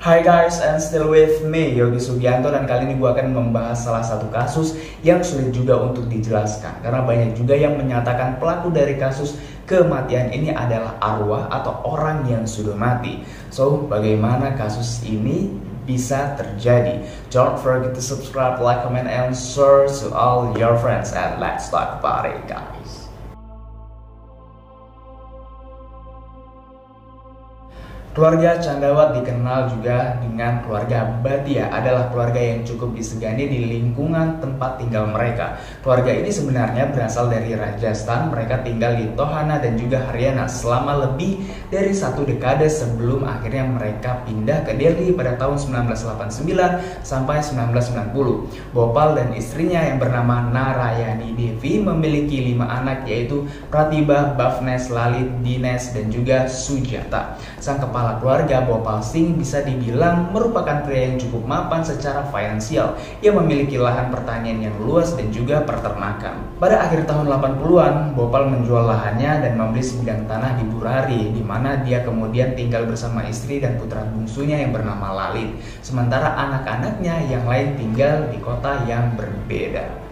Hai guys, and still with me, Yogi Sugianto, dan kali ini gue akan membahas salah satu kasus yang sulit juga untuk dijelaskan karena banyak juga yang menyatakan pelaku dari kasus kematian ini adalah arwah atau orang yang sudah mati. So, bagaimana kasus ini bisa terjadi? Don't forget to subscribe, like, comment, and share to all your friends, and let's talk about it, guys. Keluarga Chandawat dikenal juga dengan keluarga Bhatia, adalah keluarga yang cukup disegani di lingkungan tempat tinggal mereka. Keluarga ini sebenarnya berasal dari Rajasthan, mereka tinggal di Tohana dan juga Haryana selama lebih dari 1 dekade sebelum akhirnya mereka pindah ke Delhi pada tahun 1989 sampai 1990. Bhopal dan istrinya yang bernama Narayani Devi memiliki 5 anak, yaitu Pratibha, Bhavnes, Lalit, Dinesh, dan juga Sujata. Sang kepala keluarga, Bhopal Singh, bisa dibilang merupakan pria yang cukup mapan secara finansial. Ia memiliki lahan pertanian yang luas dan juga peternakan. Pada akhir tahun 80-an, Bhopal menjual lahannya dan membeli sebidang tanah di Burari, di mana dia kemudian tinggal bersama istri dan putra bungsunya yang bernama Lalit. Sementara anak-anaknya yang lain tinggal di kota yang berbeda.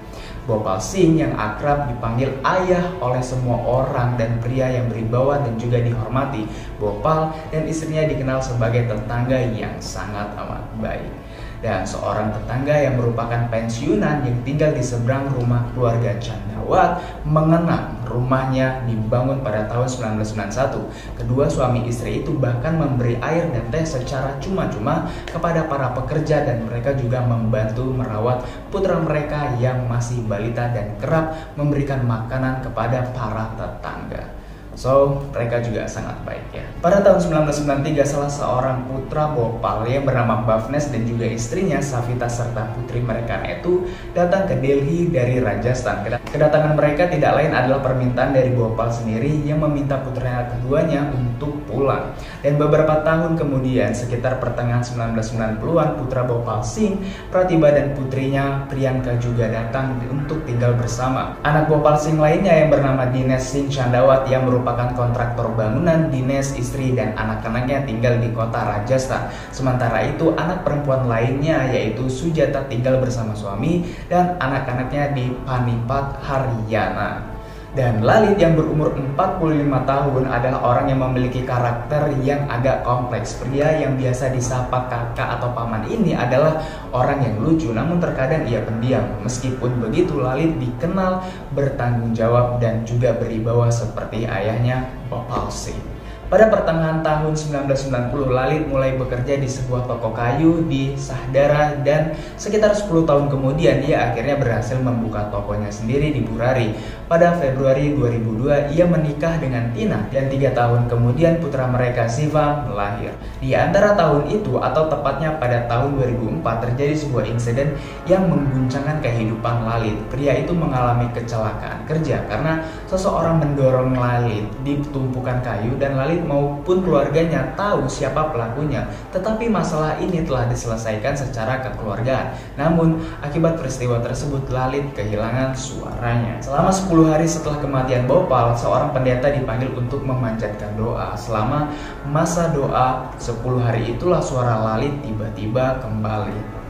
Bhopal Singh yang akrab dipanggil ayah oleh semua orang dan pria yang berwibawa dan juga dihormati. Bhopal dan istrinya dikenal sebagai tetangga yang sangat amat baik. Dan seorang tetangga yang merupakan pensiunan yang tinggal di seberang rumah keluarga Chandawat mengenang rumahnya dibangun pada tahun 1991. Kedua suami istri itu bahkan memberi air dan teh secara cuma-cuma kepada para pekerja, dan mereka juga membantu merawat putra mereka yang masih balita dan kerap memberikan makanan kepada para tetangga. So, mereka juga sangat baik ya. Pada tahun 1993, salah seorang putra Bhopal yang bernama Bhavnes dan juga istrinya Savita serta putri mereka itu datang ke Delhi dari Rajasthan. Kedatangan mereka tidak lain adalah permintaan dari Bhopal sendiri yang meminta putranya keduanya untuk pulang. Dan beberapa tahun kemudian, sekitar pertengahan 1990-an, putra Bhopal Singh, Pratibha, dan putrinya Priyanka juga datang untuk tinggal bersama. Anak Bhopal Singh lainnya yang bernama Dinesh Singh Chandawat yang merupakan kontraktor bangunan. Dinesh, istri, dan anak-anaknya tinggal di kota Rajasthan. Sementara itu, anak perempuan lainnya yaitu Sujata tinggal bersama suami dan anak-anaknya di Panipat, Haryana. Dan Lalit yang berumur 45 tahun adalah orang yang memiliki karakter yang agak kompleks. Pria yang biasa disapa kakak atau paman ini adalah orang yang lucu, namun terkadang ia pendiam. Meskipun begitu, Lalit dikenal bertanggung jawab dan juga berwibawa seperti ayahnya, Bhopal Singh. Pada pertengahan tahun 1990, Lalit mulai bekerja di sebuah toko kayu di Sahdara, dan sekitar 10 tahun kemudian ia akhirnya berhasil membuka tokonya sendiri di Burari. Pada Februari 2002, ia menikah dengan Tina, dan 3 tahun kemudian putra mereka Siva lahir. Di antara tahun itu, atau tepatnya pada tahun 2004, terjadi sebuah insiden yang mengguncangkan kehidupan Lalit. Pria itu mengalami kecelakaan kerja karena seseorang mendorong Lalit di tumpukan kayu, dan Lalit maupun keluarganya tahu siapa pelakunya, tetapi masalah ini telah diselesaikan secara kekeluargaan. Namun, akibat peristiwa tersebut, Lalit kehilangan suaranya. Selama 10 hari setelah kematian Bhopal, seorang pendeta dipanggil untuk memanjatkan doa. Selama masa doa 10 hari itulah suara Lalit tiba-tiba kembali.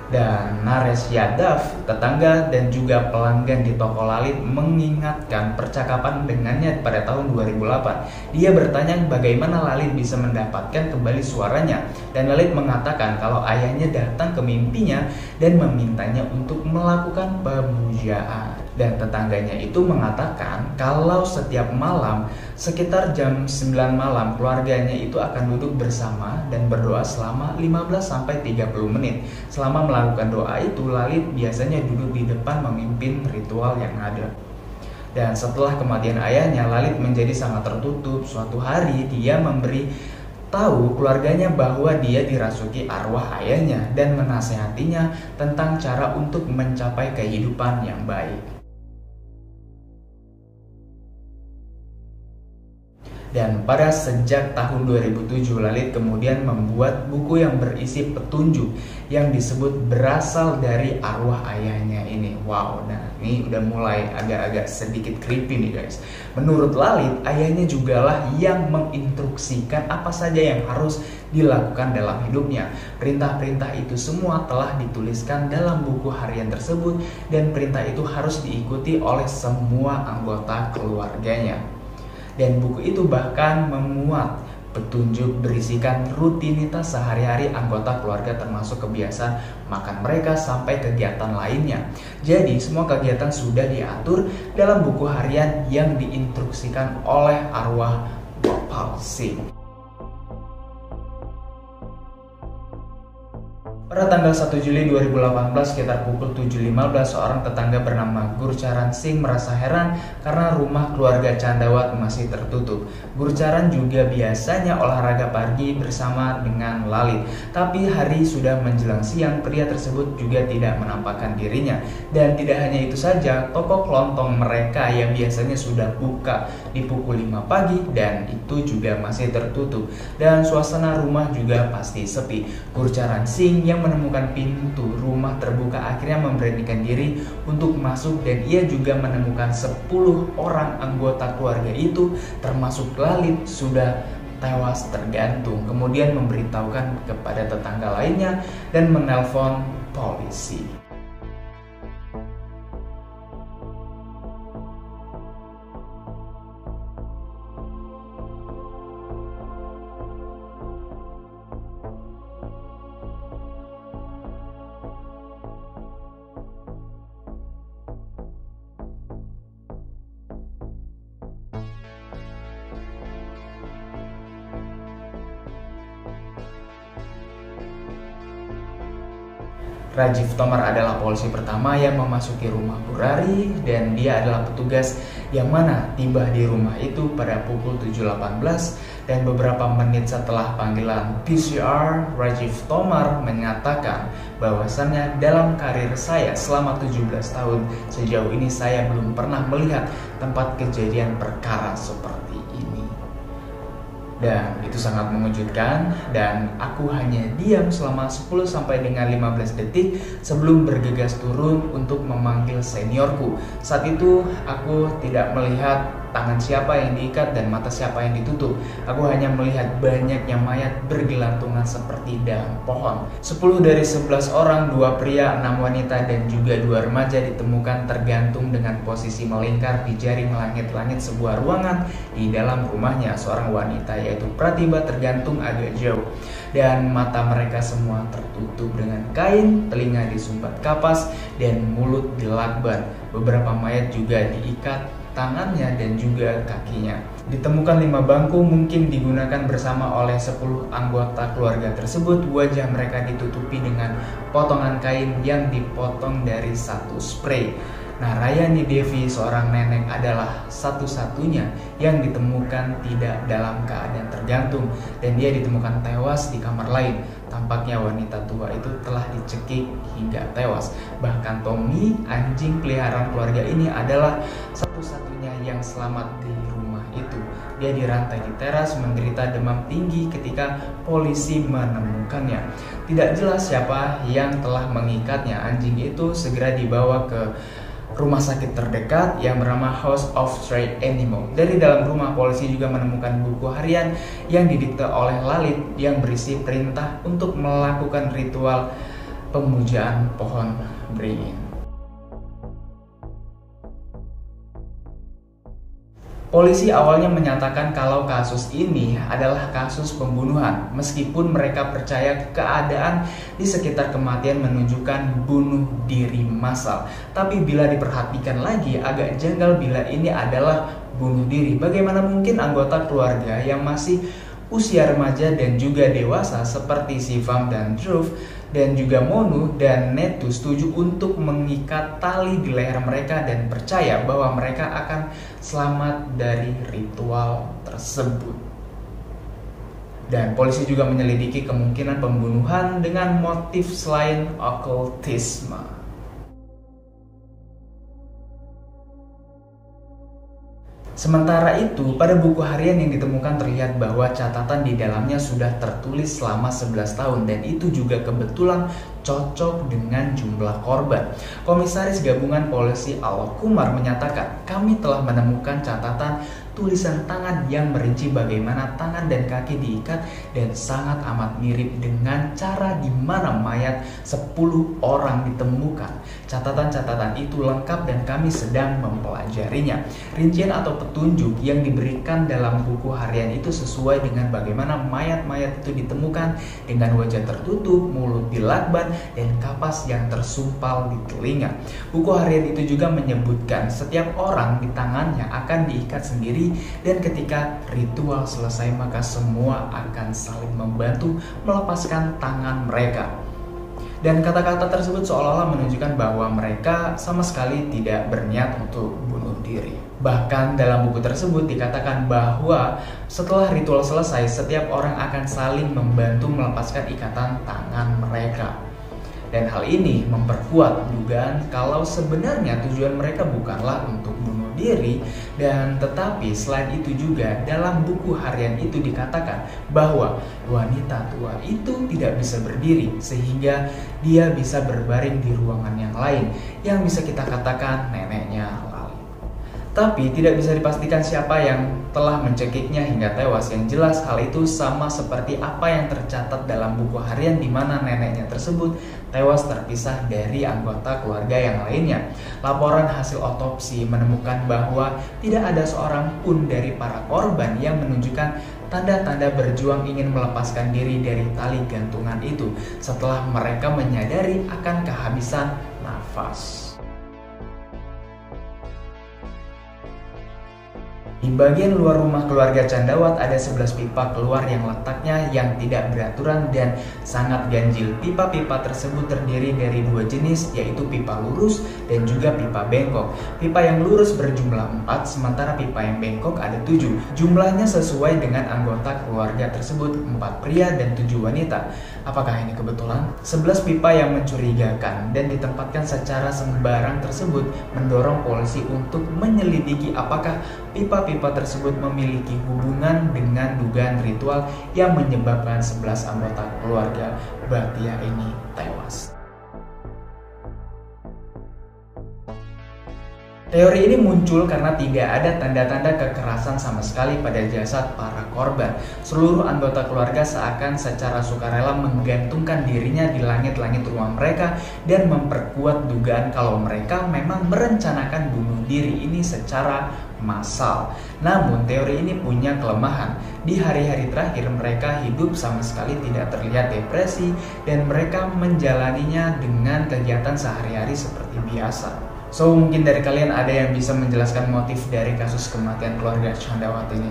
Dan Naresh Yadav, tetangga dan juga pelanggan di toko Lalit, mengingatkan percakapan dengannya pada tahun 2008. Dia bertanya bagaimana Lalit bisa mendapatkan kembali suaranya, dan Lalit mengatakan kalau ayahnya datang ke mimpinya dan memintanya untuk melakukan pemujaan. Dan tetangganya itu mengatakan kalau setiap malam sekitar jam 9 malam keluarganya itu akan duduk bersama dan berdoa selama 15-30 menit. Selama melakukan doa itu, Lalit biasanya duduk di depan memimpin ritual yang ada. Dan setelah kematian ayahnya, Lalit menjadi sangat tertutup. Suatu hari dia memberi tahu keluarganya bahwa dia dirasuki arwah ayahnya dan menasehatinya tentang cara untuk mencapai kehidupan yang baik. Dan pada sejak tahun 2007, Lalit kemudian membuat buku yang berisi petunjuk yang disebut berasal dari arwah ayahnya ini. Wow, nah ini udah mulai agak-agak sedikit creepy nih guys. Menurut Lalit, ayahnya jugalah yang menginstruksikan apa saja yang harus dilakukan dalam hidupnya. Perintah-perintah itu semua telah dituliskan dalam buku harian tersebut dan perintah itu harus diikuti oleh semua anggota keluarganya. Dan buku itu bahkan memuat petunjuk berisikan rutinitas sehari-hari anggota keluarga termasuk kebiasaan makan mereka sampai kegiatan lainnya. Jadi semua kegiatan sudah diatur dalam buku harian yang diinstruksikan oleh arwah Gopal Singh. Pada tanggal 1 Juli 2018 sekitar pukul 7.15, seorang tetangga bernama Gurcharan Singh merasa heran karena rumah keluarga Chandawat masih tertutup. Gurcharan juga biasanya olahraga pagi bersama dengan Lalit. Tapi hari sudah menjelang siang, pria tersebut juga tidak menampakkan dirinya. Dan tidak hanya itu saja, toko kelontong mereka yang biasanya sudah buka di pukul 5 pagi dan itu juga masih tertutup. Dan suasana rumah juga pasti sepi. Gurcharan Singh yang menemukan pintu rumah terbuka akhirnya memberanikan diri untuk masuk dan ia juga menemukan 10 orang anggota keluarga itu termasuk Lalit sudah tewas tergantung. Kemudian memberitahukan kepada tetangga lainnya dan menelpon polisi. Rajiv Tomar adalah polisi pertama yang memasuki rumah Burari dan dia adalah petugas yang mana tiba di rumah itu pada pukul 7.18 dan beberapa menit setelah panggilan PCR, Rajiv Tomar menyatakan bahwasannya dalam karir saya selama 17 tahun sejauh ini saya belum pernah melihat tempat kejadian perkara seperti ini. Dan itu sangat mengejutkan dan aku hanya diam selama 10 sampai dengan 15 detik sebelum bergegas turun untuk memanggil seniorku. Saat itu aku tidak melihat tangan siapa yang diikat dan mata siapa yang ditutup. Aku hanya melihat banyaknya mayat bergelantungan seperti daun pohon. 10 dari 11 orang, 2 pria, 6 wanita dan juga 2 remaja ditemukan tergantung dengan posisi melingkar di jaring langit-langit sebuah ruangan di dalam rumahnya. Seorang wanita yaitu Pratibha tergantung agak jauh dan mata mereka semua tertutup dengan kain, telinga disumbat kapas dan mulut dilakban. Beberapa mayat juga diikat tangannya dan juga kakinya. Ditemukan 5 bangku mungkin digunakan bersama oleh 10 anggota keluarga tersebut. Wajah mereka ditutupi dengan potongan kain yang dipotong dari satu spray. Nah, Rayani Devi, seorang nenek, adalah satu-satunya yang ditemukan tidak dalam keadaan tergantung dan dia ditemukan tewas di kamar lain. Tampaknya wanita tua itu telah dicekik hingga tewas. Bahkan Tommy, anjing peliharaan keluarga ini, adalah satu-satunya yang selamat di rumah itu. Dia dirantai di teras menderita demam tinggi ketika polisi menemukannya. Tidak jelas siapa yang telah mengikatnya. Anjing itu segera dibawa ke rumah sakit terdekat yang bernama House of Stray Animal. Dari dalam rumah, polisi juga menemukan buku harian yang didikte oleh Lalit yang berisi perintah untuk melakukan ritual pemujaan pohon beringin. Polisi awalnya menyatakan kalau kasus ini adalah kasus pembunuhan, meskipun mereka percaya keadaan di sekitar kematian menunjukkan bunuh diri massal. Tapi bila diperhatikan lagi, agak janggal bila ini adalah bunuh diri. Bagaimana mungkin anggota keluarga yang masih usia remaja dan juga dewasa seperti Shivam dan Dhruv dan juga Monu dan Netu setuju untuk mengikat tali di leher mereka dan percaya bahwa mereka akan selamat dari ritual tersebut. Dan polisi juga menyelidiki kemungkinan pembunuhan dengan motif selain okultisme. Sementara itu, pada buku harian yang ditemukan terlihat bahwa catatan di dalamnya sudah tertulis selama 11 tahun dan itu juga kebetulan cocok dengan jumlah korban. Komisaris Gabungan Polisi Al-Qumar menyatakan, "Kami telah menemukan catatan tulisan tangan yang merinci bagaimana tangan dan kaki diikat dan sangat amat mirip dengan cara di mana mayat 10 orang ditemukan. Catatan-catatan itu lengkap dan kami sedang mempelajarinya." Rincian atau petunjuk yang diberikan dalam buku harian itu sesuai dengan bagaimana mayat-mayat itu ditemukan dengan wajah tertutup, mulut dilakban, dan kapas yang tersumpal di telinga. Buku harian itu juga menyebutkan setiap orang di tangannya akan diikat sendiri dan ketika ritual selesai maka semua akan saling membantu melepaskan tangan mereka. Dan kata-kata tersebut seolah-olah menunjukkan bahwa mereka sama sekali tidak berniat untuk bunuh diri. Bahkan dalam buku tersebut dikatakan bahwa setelah ritual selesai, setiap orang akan saling membantu melepaskan ikatan tangan mereka. Dan hal ini memperkuat dugaan kalau sebenarnya tujuan mereka bukanlah untuk bunuh diri, dan tetapi selain itu juga dalam buku harian itu dikatakan bahwa wanita tua itu tidak bisa berdiri sehingga dia bisa berbaring di ruangan yang lain yang bisa kita katakan neneknya Lali. Tapi tidak bisa dipastikan siapa yang telah mencekiknya hingga tewas. Yang jelas hal itu sama seperti apa yang tercatat dalam buku harian di mana neneknya tersebut tewas terpisah dari anggota keluarga yang lainnya. Laporan hasil otopsi menemukan bahwa tidak ada seorang pun dari para korban yang menunjukkan tanda-tanda berjuang ingin melepaskan diri dari tali gantungan itu setelah mereka menyadari akan kehabisan nafas. Di bagian luar rumah keluarga Chandawat ada 11 pipa keluar yang letaknya yang tidak beraturan dan sangat ganjil. Pipa-pipa tersebut terdiri dari 2 jenis, yaitu pipa lurus dan juga pipa bengkok. Pipa yang lurus berjumlah 4, sementara pipa yang bengkok ada 7. Jumlahnya sesuai dengan anggota keluarga tersebut, 4 pria dan 7 wanita. Apakah ini kebetulan? 11 pipa yang mencurigakan dan ditempatkan secara sembarang tersebut mendorong polisi untuk menyelidiki apakah pipa-pipa tersebut memiliki hubungan dengan dugaan ritual yang menyebabkan 11 anggota keluarga Bhatia ini tewas. Teori ini muncul karena tidak ada tanda-tanda kekerasan sama sekali pada jasad para korban. Seluruh anggota keluarga seakan secara sukarela menggantungkan dirinya di langit-langit rumah mereka dan memperkuat dugaan kalau mereka memang merencanakan bunuh diri ini secara massal. Namun teori ini punya kelemahan. Di hari-hari terakhir mereka hidup sama sekali tidak terlihat depresi dan mereka menjalaninya dengan kegiatan sehari-hari seperti biasa. So, mungkin dari kalian ada yang bisa menjelaskan motif dari kasus kematian keluarga Chandawat ini?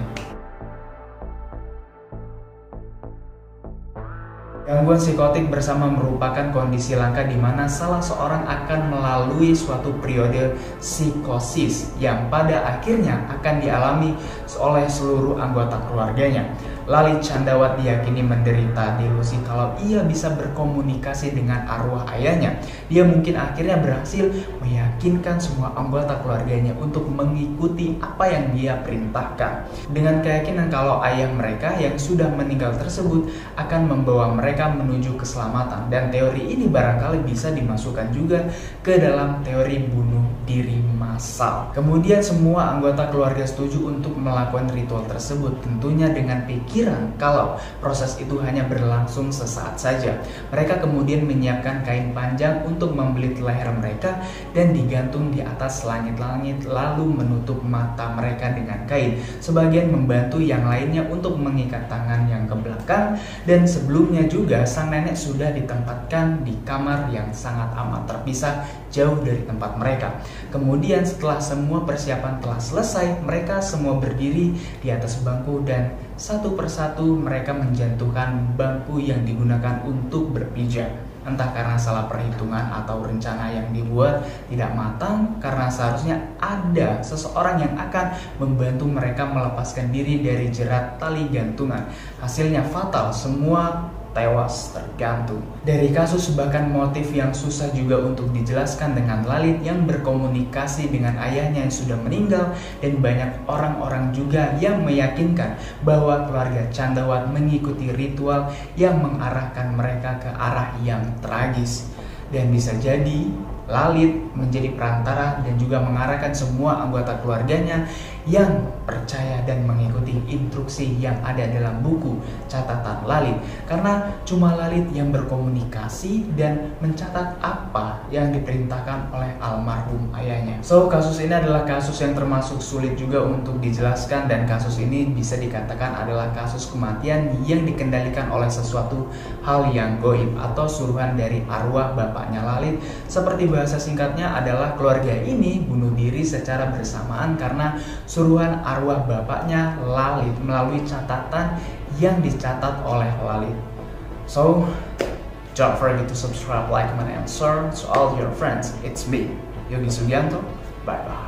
Gangguan psikotik bersama merupakan kondisi langka di mana salah seorang akan melalui suatu periode psikosis yang pada akhirnya akan dialami oleh seluruh anggota keluarganya. Lali Chandawat diyakini menderita delusi kalau ia bisa berkomunikasi dengan arwah ayahnya. Dia mungkin akhirnya berhasil meyakinkan semua anggota keluarganya untuk mengikuti apa yang dia perintahkan. Dengan keyakinan kalau ayah mereka yang sudah meninggal tersebut akan membawa mereka menuju keselamatan. Dan teori ini barangkali bisa dimasukkan juga ke dalam teori bunuh diri massal. Kemudian semua anggota keluarga setuju untuk melakukan ritual tersebut, tentunya dengan pikiran kalau proses itu hanya berlangsung sesaat saja. Mereka kemudian menyiapkan kain panjang untuk membelit leher mereka dan digantung di atas langit-langit lalu menutup mata mereka dengan kain. Sebagian membantu yang lainnya untuk mengikat tangan yang ke belakang, dan sebelumnya juga sang nenek sudah ditempatkan di kamar yang sangat amat terpisah jauh dari tempat mereka. Kemudian setelah semua persiapan telah selesai, mereka semua berdiri di atas bangku dan satu persatu mereka menjatuhkan bangku yang digunakan untuk berpijak. Entah karena salah perhitungan atau rencana yang dibuat tidak matang, karena seharusnya ada seseorang yang akan membantu mereka melepaskan diri dari jerat tali gantungan. Hasilnya fatal, semua tewas tergantung. Dari kasus bahkan motif yang susah juga untuk dijelaskan dengan Lalit yang berkomunikasi dengan ayahnya yang sudah meninggal, dan banyak orang-orang juga yang meyakinkan bahwa keluarga Chandrawat mengikuti ritual yang mengarahkan mereka ke arah yang tragis. Dan bisa jadi Lalit menjadi perantara dan juga mengarahkan semua anggota keluarganya yang percaya dan mengikuti instruksi yang ada dalam buku catatan Lalit. Karena cuma Lalit yang berkomunikasi dan mencatat apa yang diperintahkan oleh almarhum ayahnya. So, kasus ini adalah kasus yang termasuk sulit juga untuk dijelaskan, dan kasus ini bisa dikatakan adalah kasus kematian yang dikendalikan oleh sesuatu hal yang goib atau suruhan dari arwah bapaknya Lalit. Seperti bahasa singkatnya adalah keluarga ini bunuh diri secara bersamaan karena suruhan arwah bapaknya Lalit melalui catatan yang dicatat oleh Lalit. So, don't forget to subscribe, like, comment, and share to all your friends. It's me, Yogi Sugianto. Bye-bye.